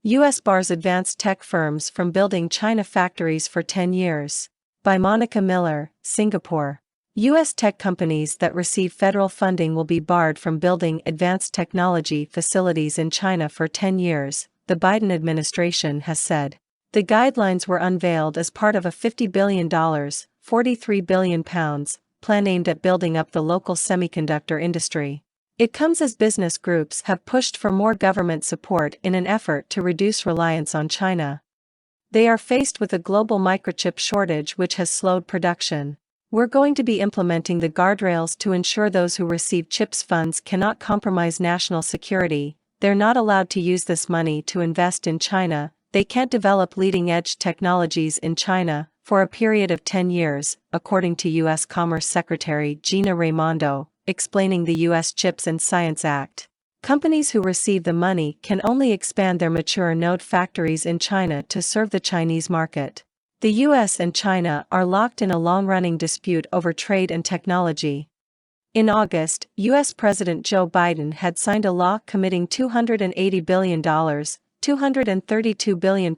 U.S. bars advanced tech firms from building China factories for 10 years. By Monica Miller, Singapore. U.S. tech companies that receive federal funding will be barred from building advanced technology facilities in China for 10 years, the Biden administration has said. The guidelines were unveiled as part of a $50 billion, £43 billion, plan aimed at building up the local semiconductor industry. It comes as business groups have pushed for more government support in an effort to reduce reliance on China. They are faced with a global microchip shortage which has slowed production. We're going to be implementing the guardrails to ensure those who receive CHIPS funds cannot compromise national security. They're not allowed to use this money to invest in China. They can't develop leading-edge technologies in China for a period of 10 years, according to U.S. Commerce Secretary Gina Raimondo, explaining the U.S. CHIPS and Science Act. Companies who receive the money can only expand their mature node factories in China to serve the Chinese market. The U.S. and China are locked in a long-running dispute over trade and technology. In August, U.S. President Joe Biden had signed a law committing $280 billion, £232 billion,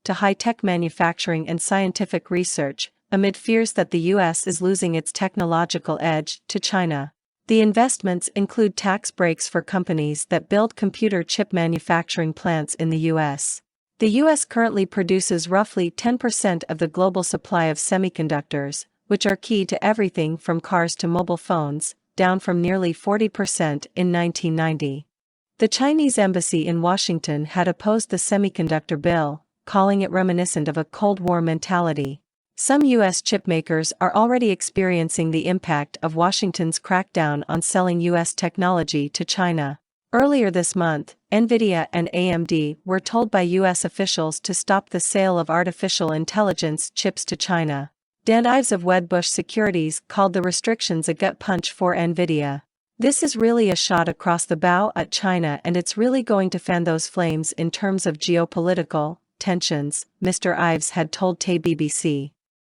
to high-tech manufacturing and scientific research, amid fears that the U.S. is losing its technological edge to China. The investments include tax breaks for companies that build computer chip manufacturing plants in the U.S. The U.S. currently produces roughly 10% of the global supply of semiconductors, which are key to everything from cars to mobile phones, down from nearly 40% in 1990. The Chinese embassy in Washington had opposed the semiconductor bill, calling it reminiscent of a Cold War mentality. Some U.S. chipmakers are already experiencing the impact of Washington's crackdown on selling U.S. technology to China. Earlier this month, NVIDIA and AMD were told by U.S. officials to stop the sale of artificial intelligence chips to China. Dan Ives of Wedbush Securities called the restrictions a gut punch for NVIDIA. This is really a shot across the bow at China, and it's really going to fan those flames in terms of geopolitical tensions, Mr. Ives had told TAY BBC.